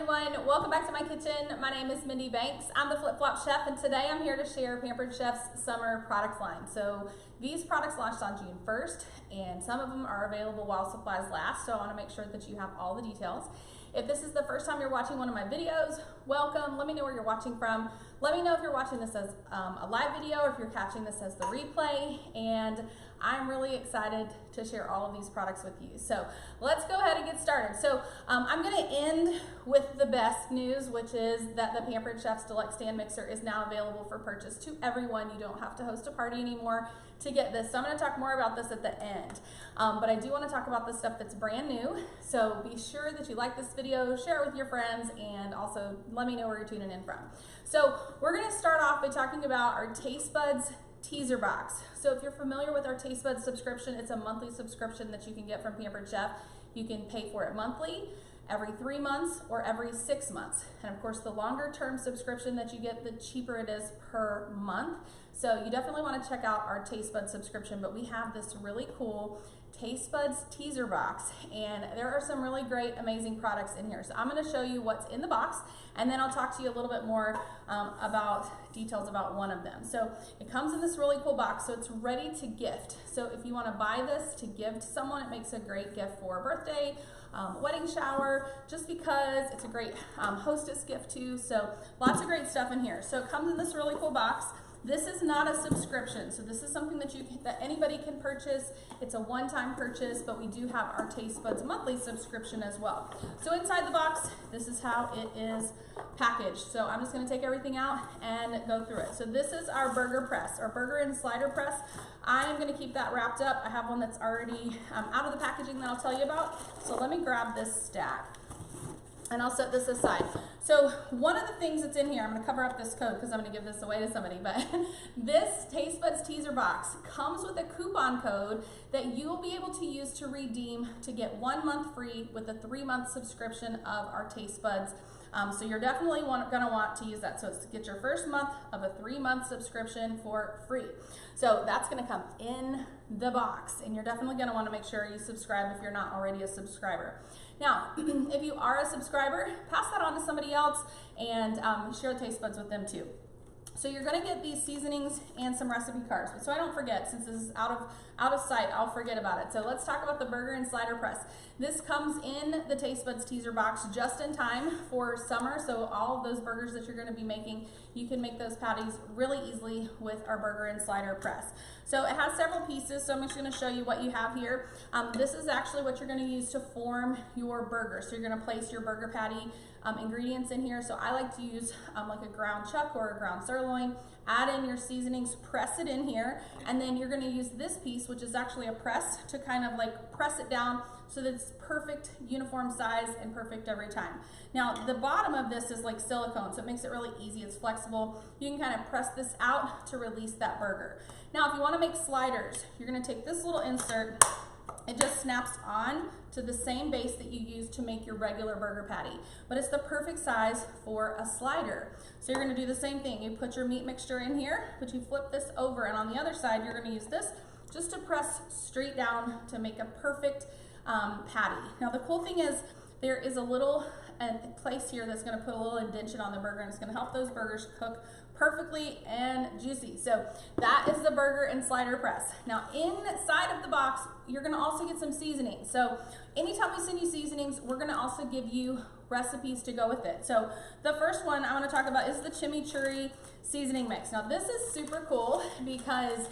everyone, welcome back to my kitchen. My name is Mindy Banks. I'm the Flip Flop Chef, and today I'm here to share Pampered Chef's summer product line. So these products launched on June 1st, and some of them are available while supplies last, so I want to make sure that you have all the details. If this is the first time you're watching one of my videos, welcome. Let me know where you're watching from. Let me know if you're watching this as a live video or if you're catching this as the replay, and I'm really excited to share all of these products with you. So let's go ahead and get started. So I'm going to end with the best news, which is that the Pampered Chef's Deluxe Stand Mixer is now available for purchase to everyone. You don't have to host a party anymore to get this. So I'm going to talk more about this at the end. But I do want to talk about the stuff that's brand new. So be sure that you like this video, share it with your friends, and also let me know where you're tuning in from. So we're going to start off by talking about our Taste Buds teaser box. So if you're familiar with our Taste Buds subscription, it's a monthly subscription that you can get from Pampered Chef. You can pay for it monthly, every 3 months, or every 6 months. And of course, the longer term subscription that you get, the cheaper it is per month. So you definitely want to check out our Taste Buds subscription, but we have this really cool Taste Buds teaser box, and there are some really great, amazing products in here. So I'm going to show you what's in the box, and then I'll talk to you a little bit more about details about one of them. So it comes in this really cool box, so it's ready to gift. So if you want to buy this to give to someone, it makes a great gift for a birthday, wedding shower, just because it's a great hostess gift too. So lots of great stuff in here. So it comes in this really cool box. This is not a subscription, so this is something that anybody can purchase. It's a one-time purchase, but we do have our Taste Buds monthly subscription as well. So inside the box, this is how it is packaged. So I'm just going to take everything out and go through it. So this is our burger press, our burger and slider press. I'm going to keep that wrapped up. I have one that's already out of the packaging that I'll tell you about. So let me grab this stack, and I'll set this aside. So one of the things that's in here, I'm going to cover up this code because I'm going to give this away to somebody, but this Taste Buds teaser box comes with a coupon code that you will be able to use to redeem to get 1 month free with a 3-month subscription of our Taste Buds. So you're definitely going to want to use that. So it's to get your first month of a 3-month subscription for free. So that's going to come in the box, and you're definitely going to want to make sure you subscribe if you're not already a subscriber. Now, if you are a subscriber, pass that on to somebody else and share the Taste Buds with them too. So you're going to get these seasonings and some recipe cards. But so I don't forget, since this is out of sight, I'll forget about it. So let's talk about the burger and slider press. This comes in the Taste Buds teaser box just in time for summer. So all of those burgers that you're going to be making, you can make those patties really easily with our burger and slider press. So it has several pieces, so I'm just going to show you what you have here. This is actually what you're going to use to form your burger. So you're going to place your burger patty ingredients in here. So I like to use like a ground chuck or a ground sirloin. Add in your seasonings, press it in here, and then you're going to use this piece, which is actually a press, to kind of like press it down so that it's perfect uniform size and perfect every time. Now the bottom of this is like silicone, so it makes it really easy. It's flexible. You can kind of press this out to release that burger. Now if you want to make sliders, you're going to take this little insert. It just snaps on to the same base that you use to make your regular burger patty, but it's the perfect size for a slider. So you're going to do the same thing. You put your meat mixture in here, but you flip this over, and on the other side you're going to use this just to press straight down to make a perfect patty. Now the cool thing is there is a little place here that's going to put a little indentation on the burger, and it's going to help those burgers cook perfectly and juicy. So that is the burger and slider press. Now inside of the box, you're going to also get some seasoning. So anytime we send you seasonings, we're going to also give you recipes to go with it. So the first one I want to talk about is the chimichurri seasoning mix. Now this is super cool because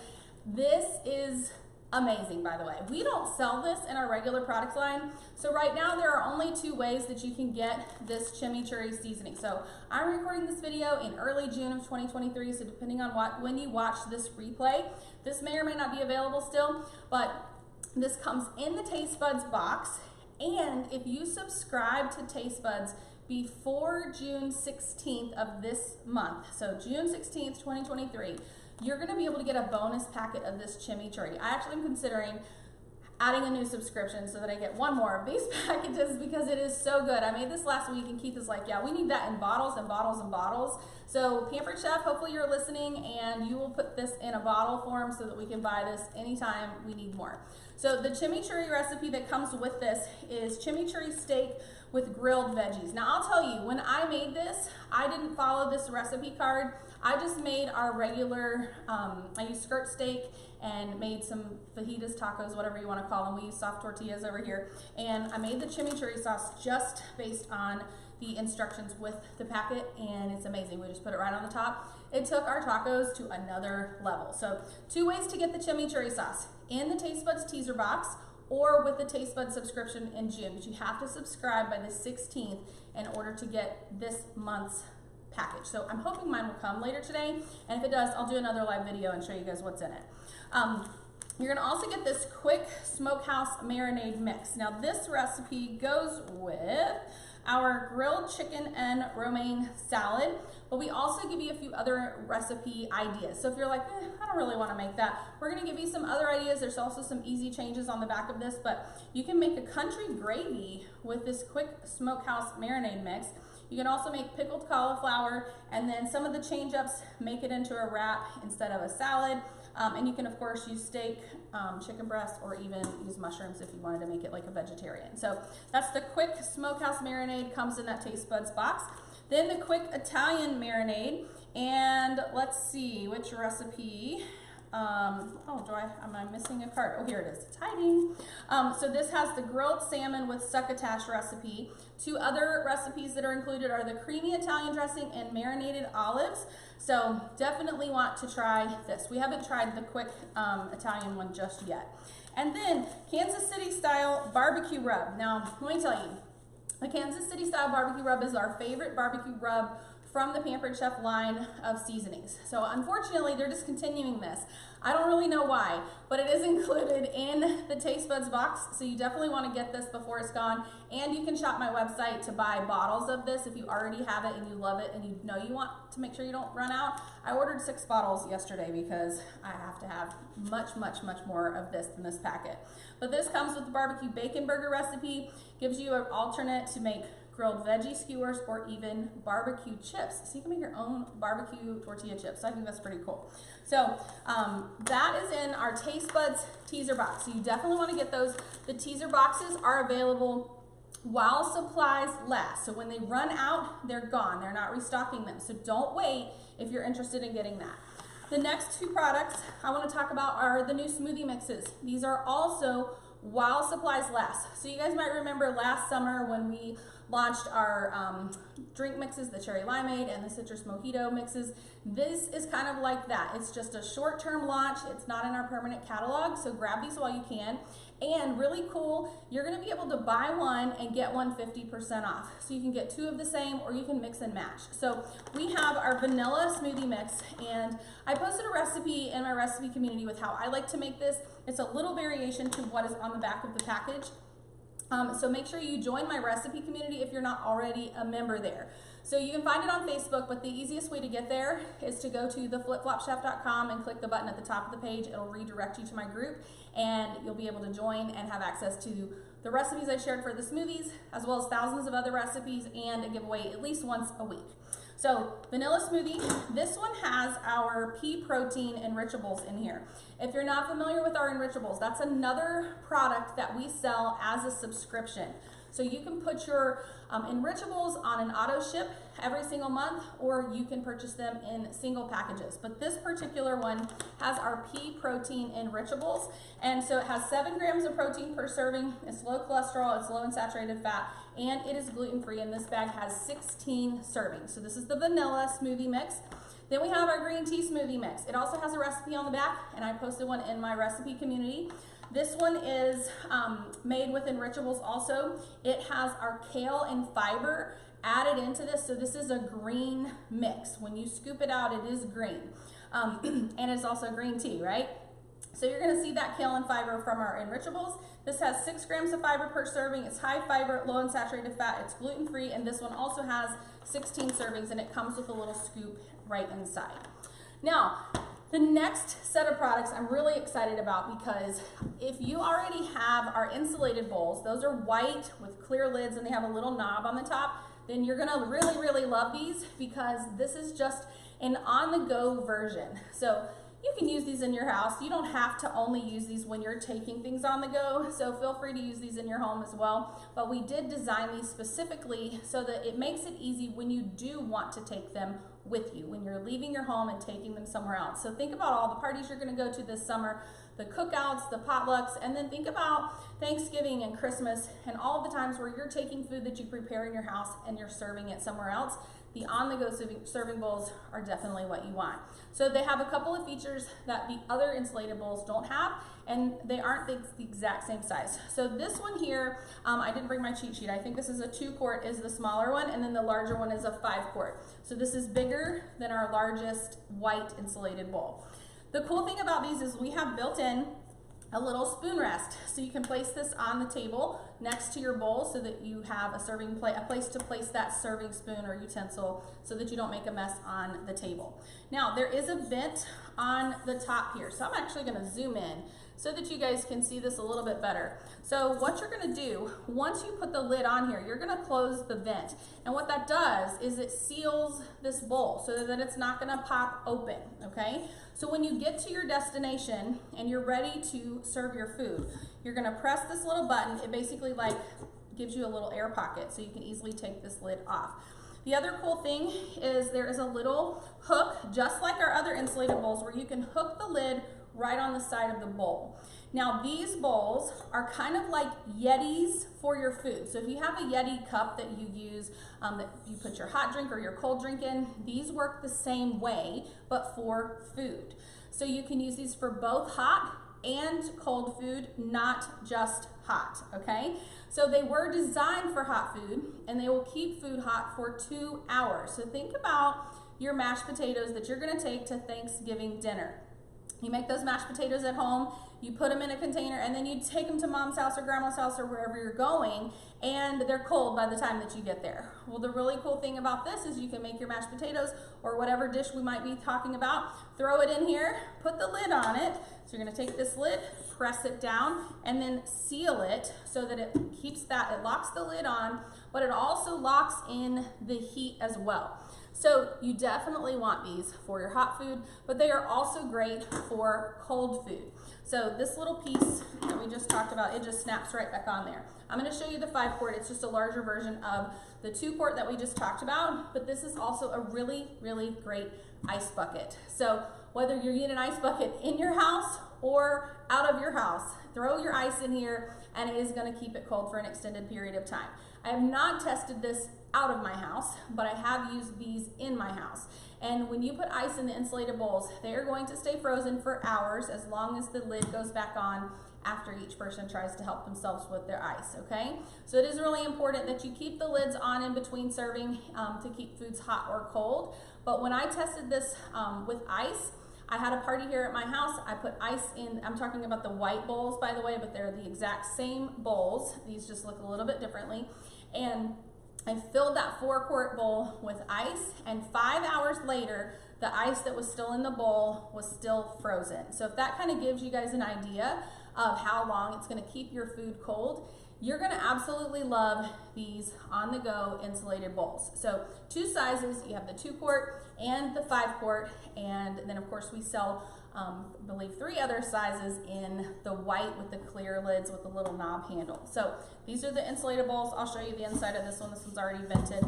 this is amazing, by the way. We don't sell this in our regular product line. So right now there are only 2 ways that you can get this chimichurri seasoning. So I'm recording this video in early June of 2023. So depending on when you watch this replay, this may or may not be available still, but this comes in the Taste Buds box. And if you subscribe to Taste Buds before June 16th of this month, so June 16th, 2023, you're going to be able to get a bonus packet of this chimichurri. I actually am considering adding a new subscription so that I get 1 more of these packages because it is so good. I made this last week, and Keith is like, yeah, we need that in bottles and bottles and bottles. So Pampered Chef, hopefully you're listening, and you will put this in a bottle form so that we can buy this anytime we need more. So the chimichurri recipe that comes with this is chimichurri steak with grilled veggies. Now I'll tell you, when I made this, I didn't follow this recipe card. I just made our regular, I used skirt steak and made some fajitas, tacos, whatever you want to call them. We use soft tortillas over here. And I made the chimichurri sauce just based on the instructions with the packet, and it's amazing. We just put it right on the top. It took our tacos to another level. So 2 ways to get the chimichurri sauce: in the Taste Buds teaser box or with the Taste Buds subscription in June. But you have to subscribe by the 16th in order to get this month's package. So I'm hoping mine will come later today, and if it does, I'll do another live video and show you guys what's in it. You're gonna also get this quick smokehouse marinade mix. Now this recipe goes with our grilled chicken and romaine salad, but we also give you a few other recipe ideas. So if you're like, I don't really wanna make that, we're gonna give you some other ideas. There's also some easy changes on the back of this, but you can make a country gravy with this quick smokehouse marinade mix. You can also make pickled cauliflower, and then some of the change ups, make it into a wrap instead of a salad. And you can of course use steak, chicken breast, or even use mushrooms if you wanted to make it like a vegetarian. So that's the quick smokehouse marinade, comes in that Taste Buds box. Then the quick Italian marinade, and let's see which recipe. Am I missing a card? Oh, here it is, it's hiding. So this has the grilled salmon with succotash recipe. 2 other recipes that are included are the creamy Italian dressing and marinated olives. So definitely want to try this. We haven't tried the quick Italian one just yet. And then Kansas City style barbecue rub. Now, let me tell you, the Kansas City style barbecue rub is our favorite barbecue rub from the Pampered Chef line of seasonings. So unfortunately, they're discontinuing this. I don't really know why, but it is included in the Taste Buds box, so you definitely want to get this before it's gone. And you can shop my website to buy bottles of this if you already have it and you love it and you know you want to make sure you don't run out. I ordered 6 bottles yesterday because I have to have much more of this in this packet. But this comes with the barbecue bacon burger recipe, gives you an alternate to make grilled veggie skewers or even barbecue chips. So you can make your own barbecue tortilla chips. So I think that's pretty cool. So that is in our Taste Buds teaser box. So you definitely want to get those. The teaser boxes are available while supplies last. So when they run out, they're gone. They're not restocking them. So don't wait if you're interested in getting that. The next 2 products I want to talk about are the new smoothie mixes. These are also while supplies last. So you guys might remember last summer when we launched our drink mixes, the cherry limeade and the citrus mojito mixes. This is kind of like that. It's just a short-term launch. It's not in our permanent catalog, so grab these while you can. And really cool, you're gonna be able to buy one and get one 50% off. So you can get 2 of the same, or you can mix and match. So we have our vanilla smoothie mix, and I posted a recipe in my recipe community with how I like to make this. It's a little variation to what is on the back of the package. So make sure you join my recipe community if you're not already a member there. So you can find it on Facebook, but the easiest way to get there is to go to theflipflopchef.com and click the button at the top of the page. It'll redirect you to my group, and you'll be able to join and have access to the recipes I shared for the smoothies, as well as thousands of other recipes and a giveaway at least once a week. So vanilla smoothie, this one has our pea protein enrichables in here. If you're not familiar with our enrichables, that's another product that we sell as a subscription. So you can put your enrichables on an auto ship every single month, or you can purchase them in single packages. But this particular one has our pea protein enrichables. And so it has 7 grams of protein per serving. It's low cholesterol, it's low in saturated fat, and it is gluten-free. And this bag has 16 servings. So this is the vanilla smoothie mix. Then we have our green tea smoothie mix. It also has a recipe on the back, and I posted one in my recipe community. This one is made with enrichables also. It has our kale and fiber added into this, so this is a green mix. When you scoop it out, it is green. And it's also green tea, right? So you're gonna see that kale and fiber from our enrichables. This has 6 grams of fiber per serving. It's high fiber, low in saturated fat, it's gluten-free, and this one also has 16 servings, and it comes with a little scoop right inside. Now, the next set of products I'm really excited about, because if you already have our insulated bowls, those are white with clear lids and they have a little knob on the top, then you're gonna really love these, because this is just an on-the-go version. So, You can use these in your house. You don't have to only use these when you're taking things on the go, so feel free to use these in your home as well. But we did design these specifically so that it makes it easy when you do want to take them with you, when you're leaving your home and taking them somewhere else. So think about all the parties you're going to go to this summer, the cookouts, the potlucks, and then think about Thanksgiving and Christmas and all the times where you're taking food that you prepare in your house and you're serving it somewhere else. The on-the-go serving bowls are definitely what you want. So they have a couple of features that the other insulated bowls don't have, and they aren't the exact same size. So this one here, I didn't bring my cheat sheet. I think this is a 2-quart is the smaller one, and then the larger one is a 5-quart. So this is bigger than our largest white insulated bowl. The cool thing about these is we have built in a little spoon rest. So you can place this on the table next to your bowl so that you have a place to place that serving spoon or utensil so that you don't make a mess on the table. Now there is a vent on the top here. So I'm actually gonna zoom in so that you guys can see this a little bit better. So what you're gonna do, once you put the lid on here, you're gonna close the vent. And what that does is it seals this bowl so that it's not gonna pop open, okay? So when you get to your destination and you're ready to serve your food, you're gonna press this little button. It basically like gives you a little air pocket so you can easily take this lid off. The other cool thing is there is a little hook, just like our other insulated bowls, where you can hook the lid right on the side of the bowl. Now these bowls are kind of like Yetis for your food. So if you have a Yeti cup that you use, that you put your hot drink or your cold drink in, these work the same way, but for food. So you can use these for both hot and cold food, not just hot, okay? So they were designed for hot food, and they will keep food hot for 2 hours. So think about your mashed potatoes that you're gonna take to Thanksgiving dinner. You make those mashed potatoes at home, you put them in a container, and then you take them to mom's house or grandma's house or wherever you're going, and they're cold by the time that you get there. Well, the really cool thing about this is you can make your mashed potatoes or whatever dish we might be talking about, throw it in here, put the lid on it. So you're gonna take this lid, press it down, and then seal it so that it keeps that, it locks the lid on, but it also locks in the heat as well. So you definitely want these for your hot food, but they are also great for cold food. So this little piece that we just talked about, it just snaps right back on there. I'm gonna show you the 5-quart. It's just a larger version of the 2-quart that we just talked about, but this is also a really, really great ice bucket. So whether you're using an ice bucket in your house or out of your house, throw your ice in here and it is gonna keep it cold for an extended period of time. I have not tested this out of my house, but I have used these in my house. And when you put ice in the insulated bowls, they are going to stay frozen for hours as long as the lid goes back on after each person tries to help themselves with their ice, okay? So it is really important that you keep the lids on in between serving to keep foods hot or cold. But when I tested this with ice, I had a party here at my house. I put ice in, I'm talking about the white bowls, by the way, but they're the exact same bowls. These just look a little bit differently. And I filled that 4-quart bowl with ice, and 5 hours later, the ice that was still in the bowl was still frozen. So if that kind of gives you guys an idea of how long it's gonna keep your food cold, you're gonna absolutely love these on-the-go insulated bowls. So 2 sizes, you have the 2-quart and the 5-quart, and then of course we sell, I believe 3 other sizes in the white with the clear lids with the little knob handle. So these are the insulated bowls. I'll show you the inside of this one. This one's already vented,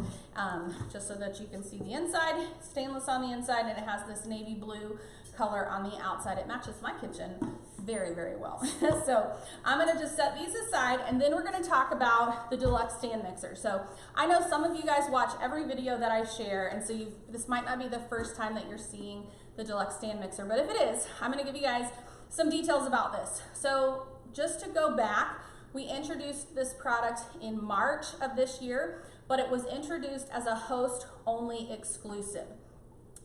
just so that you can see the inside. Stainless on the inside, and it has this navy blue color on the outside. It matches my kitchen very, very well. So I'm gonna just set these aside, and then we're gonna talk about the deluxe stand mixer. So I know some of you guys watch every video that I share, and so this might not be the first time that you're seeing the deluxe stand mixer, but if it is, I'm gonna give you guys some details about this. So just to go back, we introduced this product in March of this year, but it was introduced as a host-only exclusive.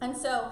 And so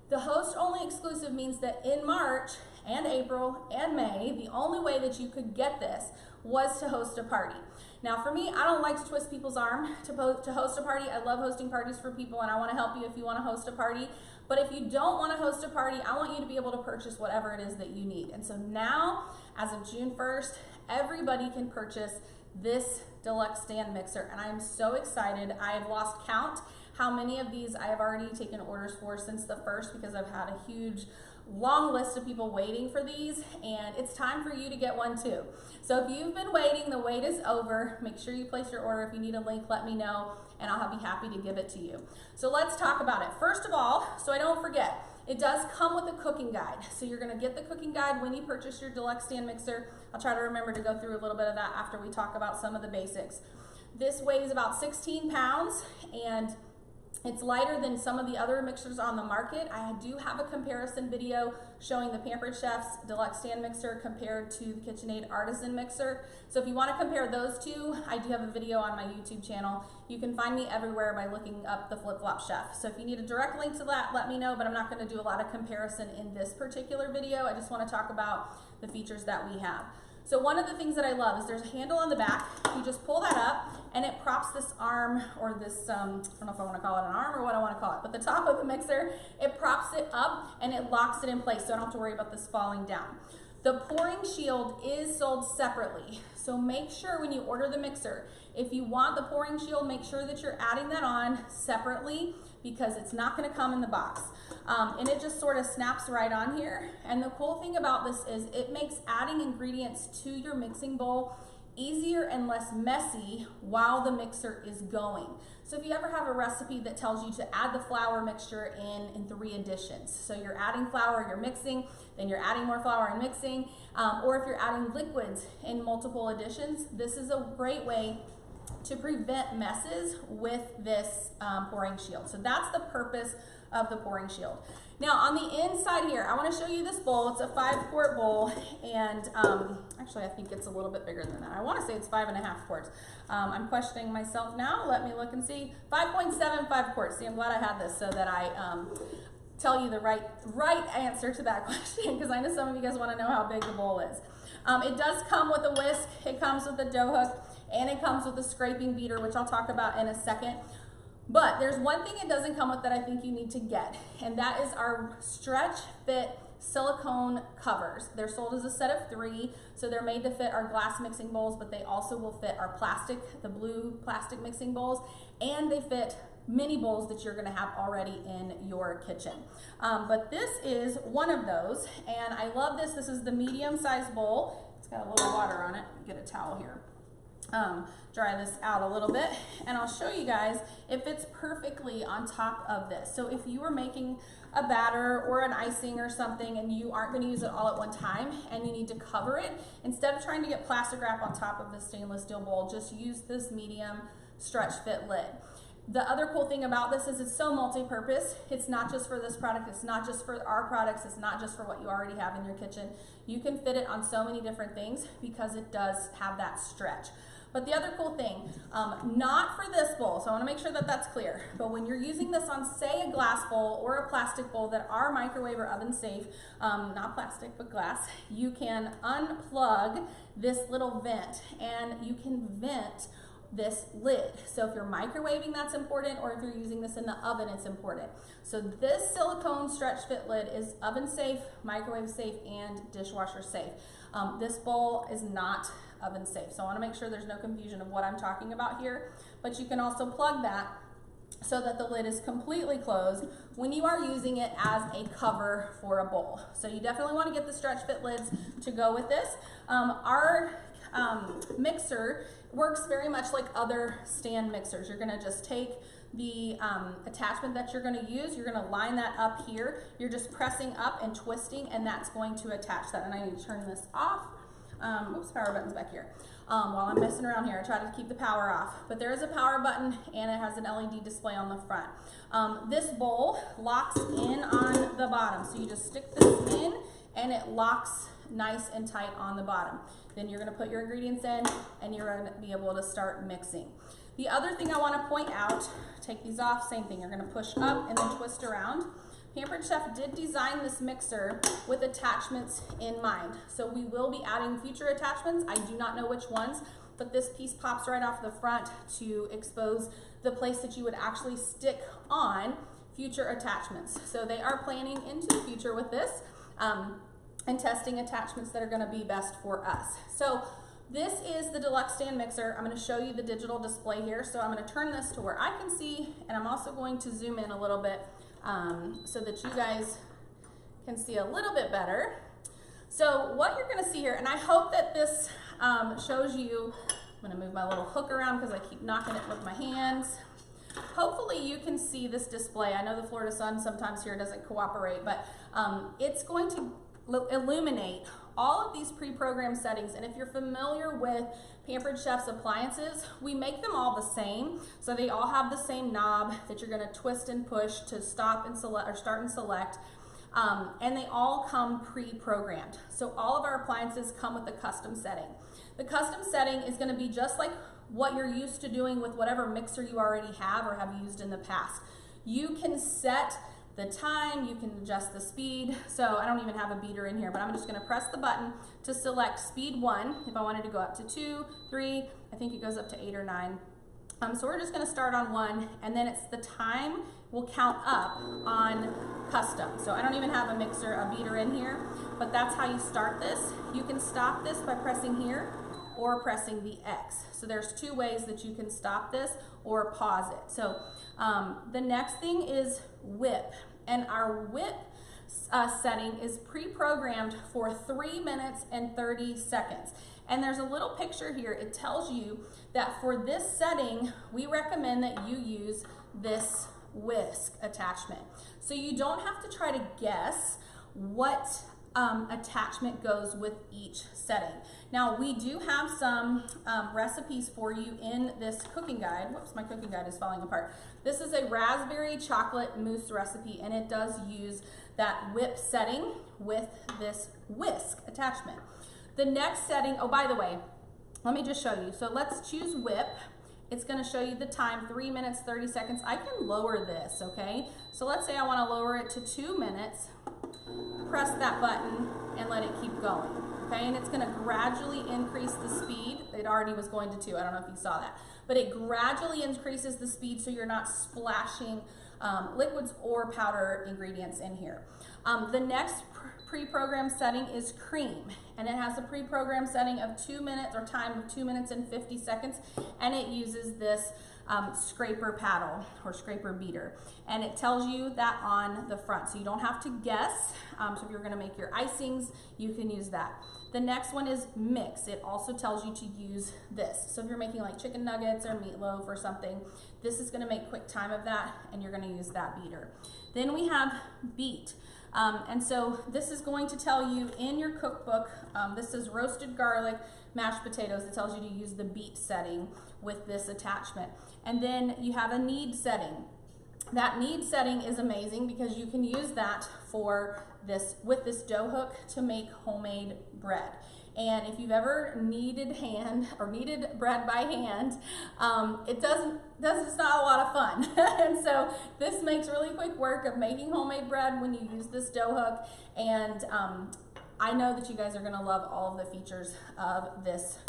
the host-only exclusive means that in March and April and May, the only way that you could get this was to host a party. Now for me, I don't like to twist people's arm to host a party. I love hosting parties for people, and I wanna help you if you wanna host a party. But if you don't wanna host a party, I want you to be able to purchase whatever it is that you need. And so now, as of June 1st, everybody can purchase this deluxe stand mixer, and I'm so excited. I have lost count how many of these I have already taken orders for since the 1st, because I've had a huge long list of people waiting for these, and it's time for you to get one too. So if you've been waiting, the wait is over. Make sure you place your order. If you need a link, let me know, and I'll be happy to give it to you. So let's talk about it. First of all, so I don't forget, it does come with a cooking guide. So you're gonna get the cooking guide when you purchase your deluxe stand mixer. I'll try to remember to go through a little bit of that after we talk about some of the basics. This weighs about 16 pounds, and it's lighter than some of the other mixers on the market. I do have a comparison video showing the Pampered Chef's deluxe stand mixer compared to the KitchenAid artisan mixer. So if you want to compare those two, I do have a video on my YouTube channel. You can find me everywhere by looking up the Flip Flop Chef. So if you need a direct link to that, let me know, but I'm not going to do a lot of comparison in this particular video. I just want to talk about the features that we have. So one of the things that I love is there's a handle on the back. You just pull that up and it props this arm, or this, I don't know if I want to call it an arm or what I want to call it, but the top of the mixer, it props it up and it locks it in place, so I don't have to worry about this falling down. The pouring shield is sold separately, so make sure when you order the mixer, if you want the pouring shield, make sure that you're adding that on separately, because it's not going to come in the box. And it just sort of snaps right on here. And the cool thing about this is it makes adding ingredients to your mixing bowl easier and less messy while the mixer is going. So if you ever have a recipe that tells you to add the flour mixture in 3 additions, so you're adding flour, you're mixing, then you're adding more flour and mixing, or if you're adding liquids in multiple additions, this is a great way to prevent messes with this pouring shield. So that's the purpose of the pouring shield. Now on the inside here, I want to show you this bowl. It's a 5-quart bowl, and actually I think it's a little bit bigger than that. I want to say it's 5.5 quarts. I'm questioning myself now. Let me look and see. 5.75 quarts. See, I'm glad I had this so that I tell you the right answer to that question, because I know some of you guys want to know how big the bowl is. It does come with a whisk, it comes with a dough hook, and it comes with a scraping beater, which I'll talk about in a second. But there's one thing it doesn't come with that I think you need to get, and that is our stretch fit silicone covers. They're sold as a set of 3, so they're made to fit our glass mixing bowls, but they also will fit our plastic, the blue plastic mixing bowls, and they fit mini bowls that you're gonna have already in your kitchen. But this is one of those, and I love this. This is the medium-sized bowl. It's got a little water on it. Get a towel here. Dry this out a little bit, and I'll show you guys it fits perfectly on top of this. So if you were making a batter or an icing or something and you aren't going to use it all at one time and you need to cover it, instead of trying to get plastic wrap on top of the stainless steel bowl, just use this medium stretch fit lid. The other cool thing about this is it's so multi-purpose. It's not just for this product, it's not just for our products, it's not just for what you already have in your kitchen. You can fit it on so many different things because it does have that stretch. But the other cool thing, not for this bowl, so I want to make sure that that's clear, but when you're using this on, say, a glass bowl or a plastic bowl that are microwave or oven safe, not plastic but glass, you can unplug this little vent and you can vent this lid. So if you're microwaving, that's important, or if you're using this in the oven, it's important. So this silicone stretch fit lid is oven safe, microwave safe, and dishwasher safe. This bowl is not oven safe, so I want to make sure there's no confusion of what I'm talking about here, but you can also plug that so that the lid is completely closed when you are using it as a cover for a bowl. So you definitely want to get the stretch fit lids to go with this. Our mixer works very much like other stand mixers. You're going to just take the attachment that you're going to use, you're going to line that up here, you're just pressing up and twisting, and that's going to attach that. And I need to turn this off. Oops, power button's back here. While I'm messing around here, I try to keep the power off. But there is a power button, and it has an LED display on the front. This bowl locks in on the bottom, so you just stick this in, and it locks nice and tight on the bottom. Then you're going to put your ingredients in, and you're going to be able to start mixing. The other thing I want to point out, take these off, same thing. You're going to push up and then twist around. Pampered Chef did design this mixer with attachments in mind. So we will be adding future attachments. I do not know which ones, but this piece pops right off the front to expose the place that you would actually stick on future attachments. So they are planning into the future with this and testing attachments that are going to be best for us. So this is the deluxe stand mixer. I'm going to show you the digital display here. So I'm going to turn this to where I can see, and I'm also going to zoom in a little bit so that you guys can see a little bit better. So what you're gonna see here, and I hope that this shows you, I'm gonna move my little hook around because I keep knocking it with my hands. Hopefully you can see this display. I know the Florida sun sometimes here doesn't cooperate, but it's going to illuminate all of these pre-programmed settings. And if you're familiar with Pampered Chef's appliances, we make them all the same. So they all have the same knob that you're gonna twist and push to stop and select or start and select. And they all come pre-programmed. So all of our appliances come with a custom setting. The custom setting is gonna be just like what you're used to doing with whatever mixer you already have or have used in the past. You can set the time, you can adjust the speed. So I don't even have a beater in here, but I'm just gonna press the button to select speed 1. If I wanted to go up to 2, 3, I think it goes up to 8 or 9. So we're just gonna start on 1, and then it's the time will count up on custom. So I don't even have a beater in here, but that's how you start this. You can stop this by pressing here or pressing the X. So there's 2 ways that you can stop this or pause it. So the next thing is whip, and our whip setting is pre-programmed for 3 minutes and 30 seconds. And there's a little picture here. It tells you that for this setting, we recommend that you use this whisk attachment. So you don't have to try to guess what attachment goes with each setting. Now we do have some recipes for you in this cooking guide. Whoops, my cooking guide is falling apart. This is a raspberry chocolate mousse recipe, and it does use that whip setting with this whisk attachment. The next setting, oh, by the way, let me just show you. So let's choose whip. It's gonna show you the time, 3 minutes, 30 seconds. I can lower this, okay? So let's say I wanna lower it to 2 minutes. Press that button and let it keep going, okay? And it's gonna gradually increase the speed. It already was going to 2, I don't know if you saw that. But it gradually increases the speed so you're not splashing liquids or powder ingredients in here. The next pre-programmed setting is cream, and it has a pre-programmed setting of 2 minutes, or time of 2 minutes and 50 seconds, and it uses this scraper paddle or scraper beater, and it tells you that on the front, so you don't have to guess. So if you're going to make your icings, you can use that. The next one is mix. It also tells you to use this. So if you're making like chicken nuggets or meatloaf or something, this is going to make quick time of that, and you're going to use that beater. Then we have beat. And so this is going to tell you in your cookbook, this is roasted garlic, mashed potatoes. It tells you to use the beat setting with this attachment. And then you have a knead setting. That knead setting is amazing because you can use that for this, with this dough hook, to make homemade bread. And if you've ever kneaded bread by hand, it's not a lot of fun. And so this makes really quick work of making homemade bread when you use this dough hook. And I know that you guys are gonna love all of the features of this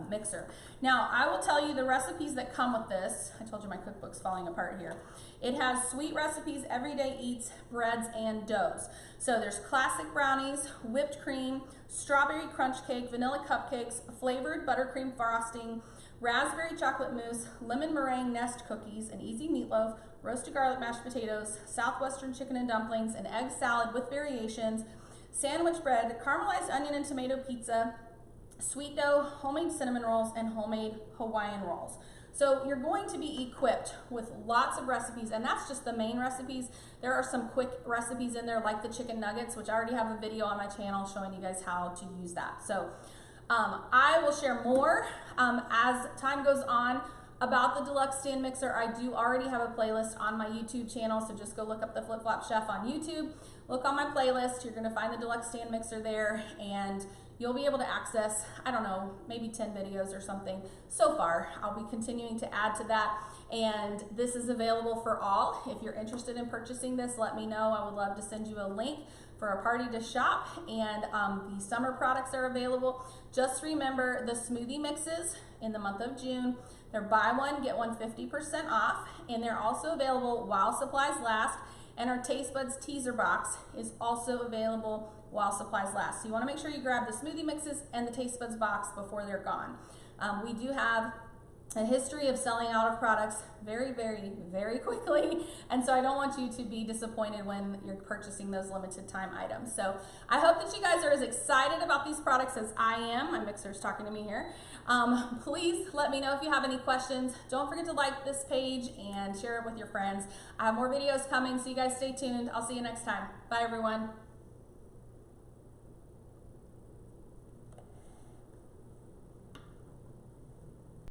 mixer. Now, I will tell you the recipes that come with this. I told you my cookbook's falling apart here. It has sweet recipes, everyday eats, breads, and doughs. So there's classic brownies, whipped cream, strawberry crunch cake, vanilla cupcakes, flavored buttercream frosting, raspberry chocolate mousse, lemon meringue nest cookies, an easy meatloaf, roasted garlic mashed potatoes, southwestern chicken and dumplings, an egg salad with variations, sandwich bread, caramelized onion and tomato pizza, sweet dough, homemade cinnamon rolls, and homemade Hawaiian rolls. So you're going to be equipped with lots of recipes, and that's just the main recipes. There are some quick recipes in there like the chicken nuggets, which I already have a video on my channel showing you guys how to use that. So I will share more as time goes on about the deluxe stand mixer. I do already have a playlist on my YouTube channel, so just go look up the Flip Flop Chef on YouTube. Look on my playlist, you're gonna find the deluxe stand mixer there, and you'll be able to access, I don't know, maybe 10 videos or something so far. I'll be continuing to add to that, and this is available for all. If you're interested in purchasing this, let me know. I would love to send you a link for a party to shop, and the summer products are available. Just remember the smoothie mixes in the month of June. They're buy one, get one 50% off, and they're also available while supplies last. And our Taste Buds teaser box is also available while supplies last. So you want to make sure you grab the smoothie mixes and the Taste Buds box before they're gone. We do have a history of selling out of products very, very, very quickly. And so I don't want you to be disappointed when you're purchasing those limited time items. So I hope that you guys are as excited about these products as I am. My mixer's talking to me here. Please let me know if you have any questions. Don't forget to like this page and share it with your friends. I have more videos coming, so you guys stay tuned. I'll see you next time. Bye, everyone.